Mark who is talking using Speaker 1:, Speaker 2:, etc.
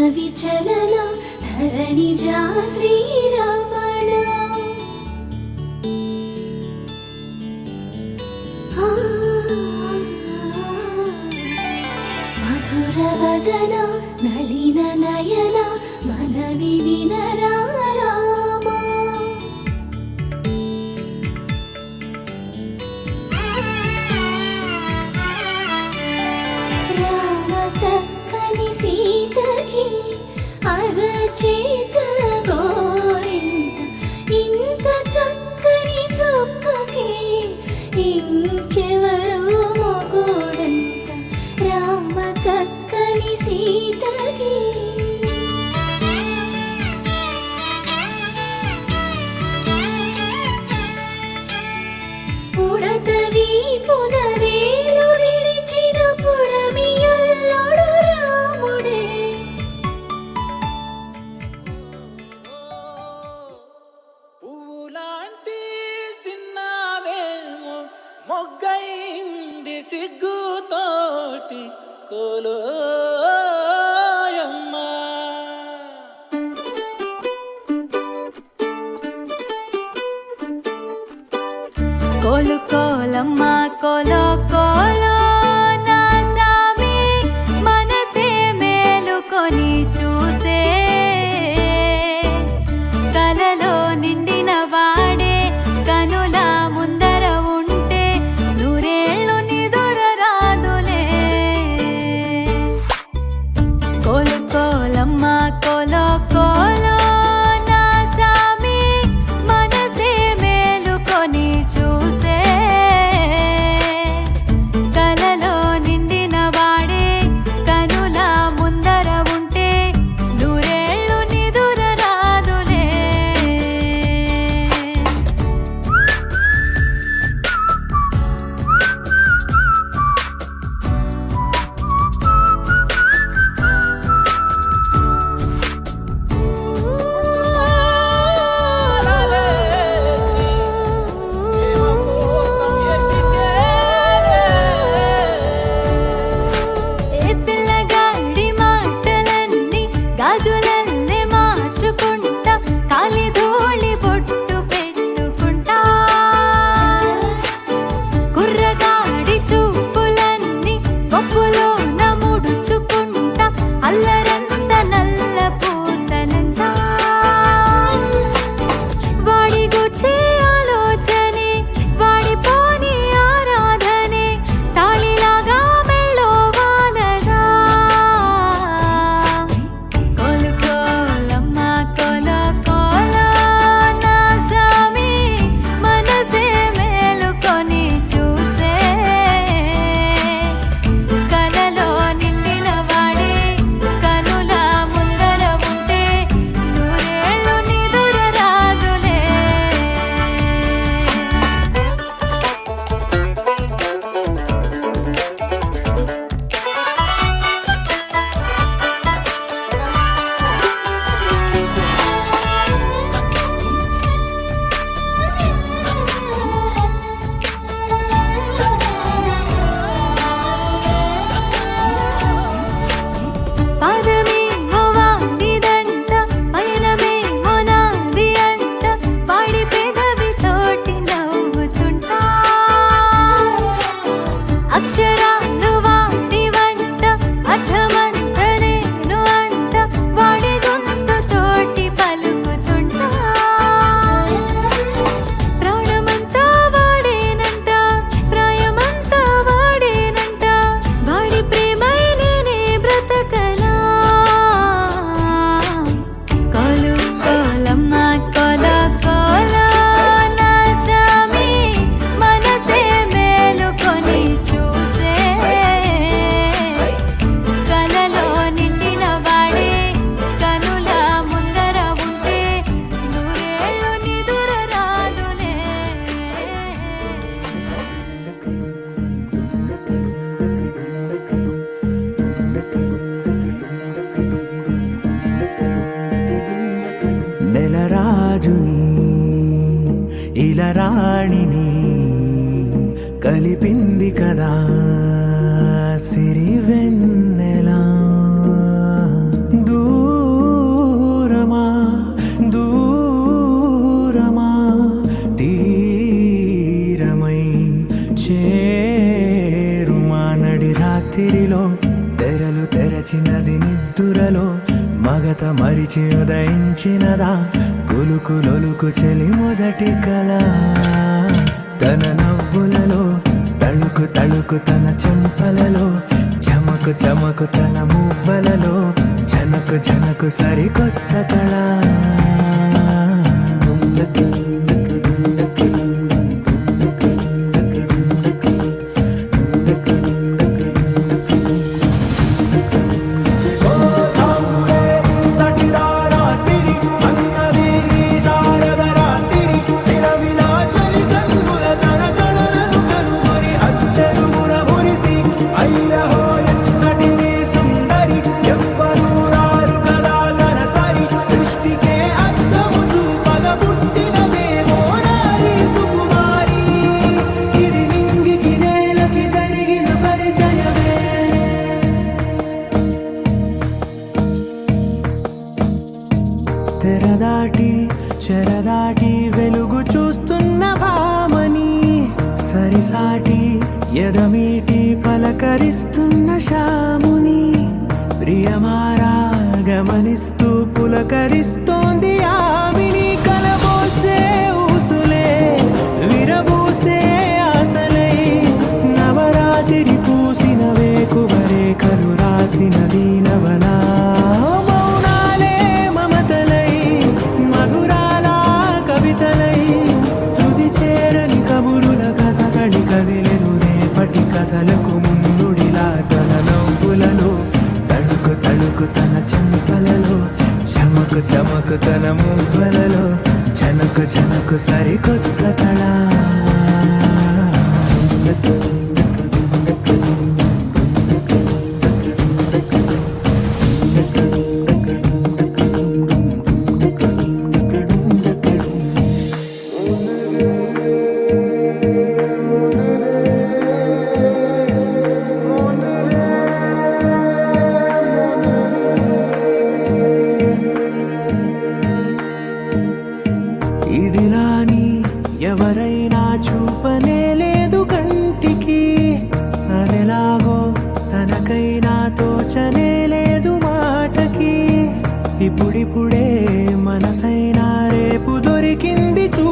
Speaker 1: విచలన ధరణిజా శ్రీరమణ మధురవదన నళిన నయన మనవి వినరా అరచేత గోరింట ఇంత చక్కని చుక్కకి ఇంకెవరు మొగుడంట రామ చక్కని సీతకి ఉడతవి పునరేలు విడిచిన పుడమియల్లోడు రాముడే
Speaker 2: మొగ్గైంది సిగ్గుతోటి కోలోయమ్మ
Speaker 3: కోలు కోలమ్మ కోలో కోలో నా సామి మనసే మేలుకొని చూసే కలలో నిండిన వాడే కనుల ముందర ఉంటే నూరేళ్ళు నిదుర రాదులే కోలు కోలమ్మ కోలో కోలో నా సామి మనసే మేలుకొని చూసే కలలో నిండిన వాడే కనుల ముందర ఉంటే నూరేళ్ళు నిదుర రాదులే ఏ పిల్లగాడి మాటలన్నీ గాజులల్లే మార్చుకుంటా కాలి ధూళి బొట్టు పెట్టుకుంటా కుర్రగాడి చూపులన్నీ పప్పులో ముడుచుకుంటా అల్లరంత నల్ల పూసలంట వాడి గుచ్చే ఆలోచనే వాడి పోని ఆరాధనే తాళిలాగా మెళ్ళో వానదా కోలు కోలమ్మ కోలో కోలో నా సామి మనసే మేలుకొని చూసే కలలో నిండిన వాడే కనుల ముందర ఉంటే నూరేళ్ళు నిదుర రాదులే పాదమే వాడిదంట పయనమే నాది అంట వాడి పెదవి తోటి నవ్వుతుంటా అక్షరాలు వాడి వంట అర్థమంత నేను అంట వాడి గొంతు తోటి పలుకుతుంటా ప్రాణమంతా వాడేనంట ప్రాయమంతా వాడేనంట వాడి ప్రేమై నేనే బ్రతకనా కోలు కోలమ్మ కోలో కోలో నా సామి మనసే మేలుకొని చూసే కలలో నిండిన వాడే కనుల ముందర ఉంటే నూరేళ్ళు నిదుర రాదులే
Speaker 4: నెలరాజుని ఇలరాణిని కలిపింది కదా సిరివెన్నెలా దూ గత మరిచి ఉదయించినదా కులుకు లొలుకు చెలి మొదటి కళ తన నవ్వులలో తళుకు తళుకు తన చెంపలలో చమకు చమకు తన మువ్వలలో జనకు జనకు సరికొత్త కళ తెరదాటి చెరదాటి వెలుగు చూస్తున్న భామని సరిసాటి ఎదమీటి పలకరిస్తున్న శాముని ప్రియమారా గమనిస్తూ పులకరిస్తోంది ఆమిని కలబోసే ఊసులే విరబూసే ఆశలై నవరాత్రి పూసిన వేకువరే కలు రాసిన దీనవనా కదిలెను రేపటి కథలకు ముందుడిలా తన నవ్వులలో తళుకు తళుకు తన చెంపలలో చమకు చమకు తన మువ్వలలో జనకు జనకు సరికొత్త కళ ఇదిలాని ఎవరైనా చూపనే లేదు కంటికి అదెలాగో తనకైనా తోచనే లేదు మాటకి ఇప్పుడిప్పుడే మనసైనా రేపు దొరికింది చూ